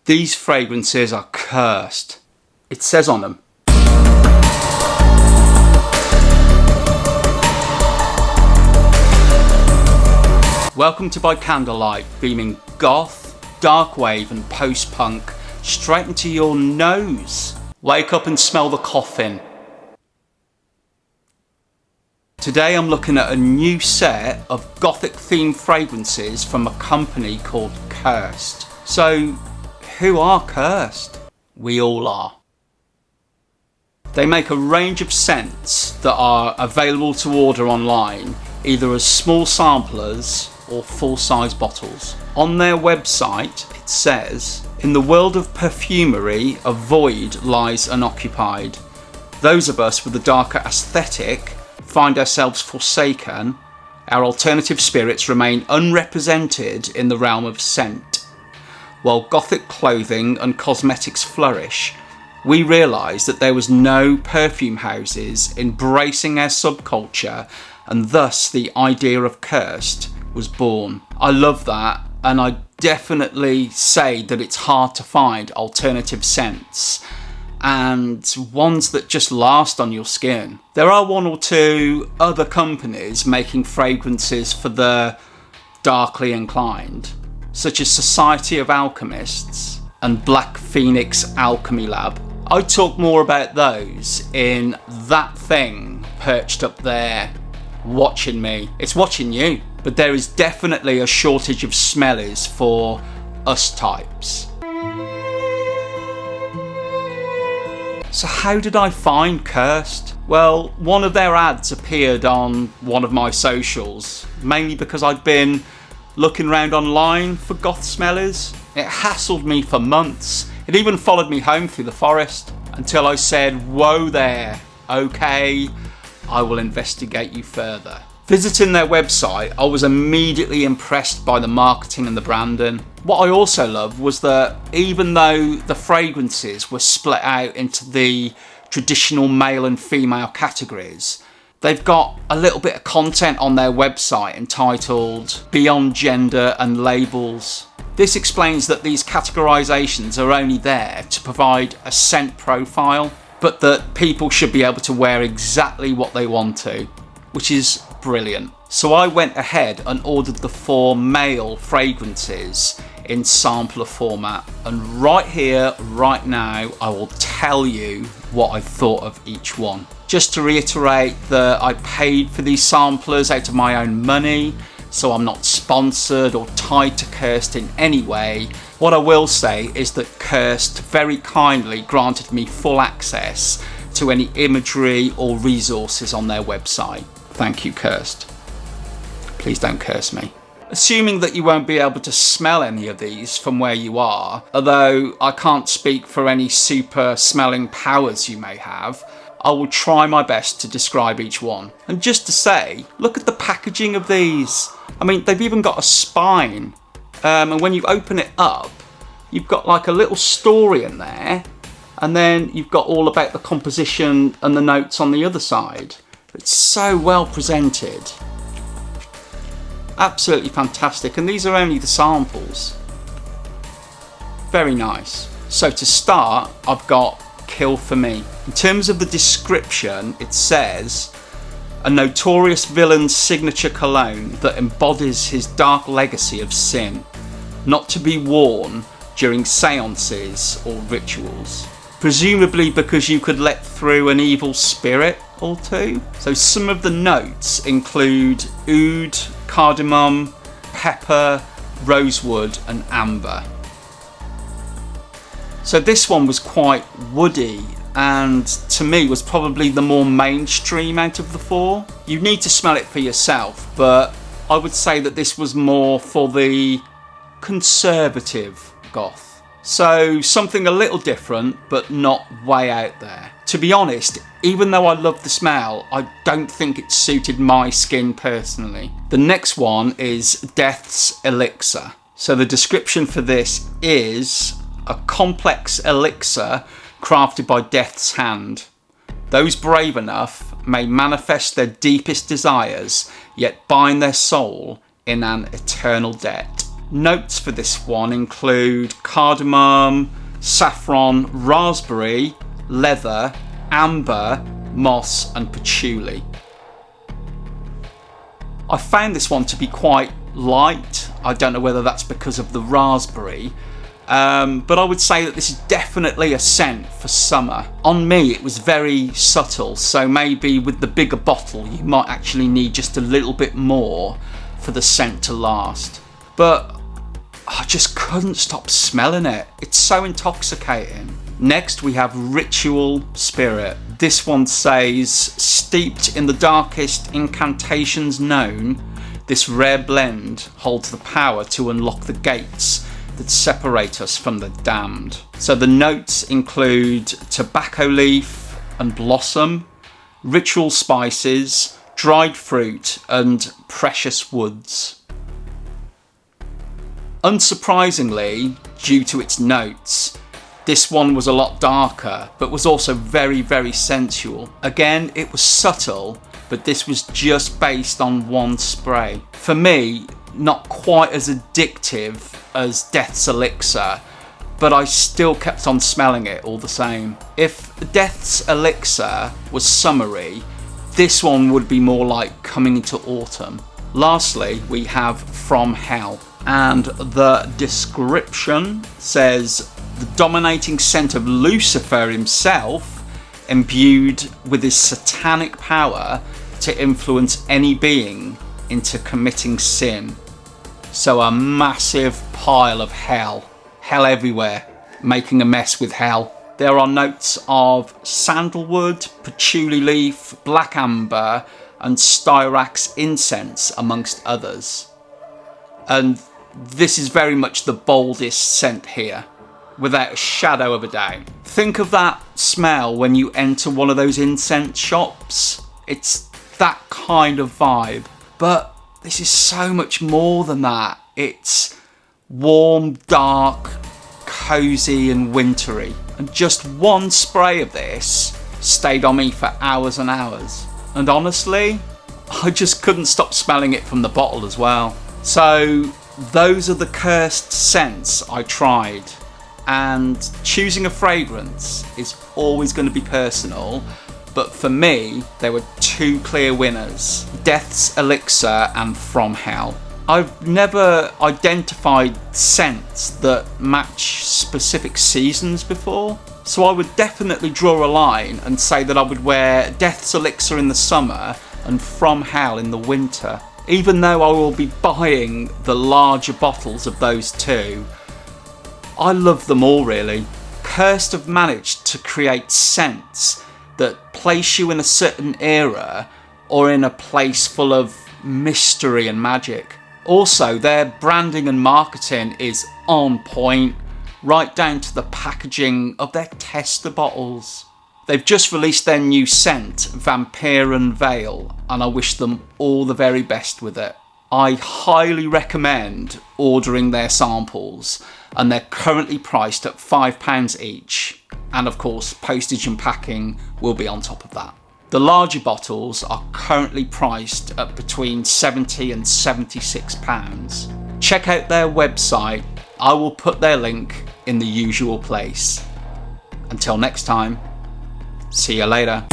These fragrances are cursed. It says on them. Welcome to By Candlelight, beaming goth, dark wave and post-punk straight into your nose. Wake up and smell the coffin. Today I'm looking at a new set of gothic themed fragrances from a company called Cursed. So, who are Cursed? We all are. They make a range of scents that are available to order online, either as small samplers or full-size bottles. On their website it says, "In the world of perfumery, a void lies unoccupied. Those of us with a darker aesthetic find ourselves forsaken. Our alternative spirits remain unrepresented in the realm of scent. While gothic clothing and cosmetics flourish, we realised that there was no perfume houses embracing our subculture, and thus the idea of Cursed was born." I love that, and I definitely say that it's hard to find alternative scents and ones that just last on your skin. There are one or two other companies making fragrances for the darkly inclined, such as Society of Alchemists and Black Phoenix Alchemy Lab. I talk more about those in That Thing perched up there watching me. It's watching you. But there is definitely a shortage of smellies for us types. So how did I find Cursed? Well, one of their ads appeared on one of my socials, mainly because I'd been looking around online for goth smellies. It hassled me for months. It even followed me home through the forest until I said, "Whoa there, okay, I will investigate you further." Visiting their website, I was immediately impressed by the marketing and the branding. What I also loved was that even though the fragrances were split out into the traditional male and female categories, they've got a little bit of content on their website entitled Beyond Gender and Labels. This explains that these categorizations are only there to provide a scent profile, but that people should be able to wear exactly what they want to, which is brilliant. So I went ahead and ordered the 4 male fragrances in sampler format, and right here, right now, I will tell you what I thought of each one. Just to reiterate that I paid for these samplers out of my own money, so I'm not sponsored or tied to Cursed in any way. What I will say is that Cursed very kindly granted me full access to any imagery or resources on their website. Thank you, Cursed. Please don't curse me. Assuming that you won't be able to smell any of these from where you are, although I can't speak for any super smelling powers you may have, I will try my best to describe each one. And just to say, look at the packaging of these. I mean, they've even got a spine. And when you open it up, you've got like a little story in there, and then you've got all about the composition and the notes on the other side. It's so well presented. Absolutely fantastic, and these are only the samples. Very nice. So to start, I've got Kill For Me. In terms of the description, it says, "A notorious villain's signature cologne that embodies his dark legacy of sin, not to be worn during seances or rituals. Presumably because you could let through an evil spirit or two." So some of the notes include oud, cardamom, pepper, rosewood and amber. So this one was quite woody, and to me was probably the more mainstream out of the 4. You need to smell it for yourself, but I would say that this was more for the conservative goth. So something a little different, but not way out there. To be honest, even though I love the smell, I don't think it suited my skin personally. The next one is Death's Elixir. So the description for this is a complex elixir crafted by Death's hand. Those brave enough may manifest their deepest desires, yet bind their soul in an eternal debt. Notes for this one include cardamom, saffron, raspberry, leather, amber, moss and patchouli. I found this one to be quite light. I don't know whether that's because of the raspberry, but I would say that this is definitely a scent for summer. On me it was very subtle, so maybe with the bigger bottle you might actually need just a little bit more for the scent to last. But I just couldn't stop smelling it. It's so intoxicating. Next we have Ritual Spirit. This one says, steeped in the darkest incantations known, this rare blend holds the power to unlock the gates that separate us from the damned. So the notes include tobacco leaf and blossom, ritual spices, dried fruit and precious woods. Unsurprisingly, due to its notes, this one was a lot darker, but was also very, very sensual. Again, it was subtle, but this was just based on one spray. For me, not quite as addictive as Death's Elixir, but I still kept on smelling it all the same. If Death's Elixir was summery, this one would be more like coming into autumn. Lastly, we have From Hell, and the description says, the dominating scent of Lucifer himself, imbued with his satanic power to influence any being into committing sin. So a massive pile of hell everywhere, making a mess with hell. There are notes of sandalwood, patchouli leaf, black amber and styrax incense amongst others. And this is very much the boldest scent here, without a shadow of a doubt. Think of that smell when you enter one of those incense shops. It's that kind of vibe. But this is so much more than that. It's warm, dark, cozy and wintry. And just one spray of this stayed on me for hours and hours. And honestly, I just couldn't stop smelling it from the bottle as well. So those are the cursed scents I tried. And choosing a fragrance is always going to be personal, but for me there were two clear winners: Death's Elixir and From Hell. I've never identified scents that match specific seasons before, so I would definitely draw a line and say that I would wear Death's Elixir in the summer and From Hell in the winter. Even though I will be buying the larger bottles of those two, I love them all really. Cursed have managed to create scents that place you in a certain era or in a place full of mystery and magic. Also, their branding and marketing is on point, right down to the packaging of their tester bottles. They've just released their new scent, Vampire and Veil, and I wish them all the very best with it. I highly recommend ordering their samples, and they're currently priced at £5 each, and of course postage and packing will be on top of that. The larger bottles are currently priced at between £70 and £76. Check out their website, I will put their link in the usual place. Until next time, see you later.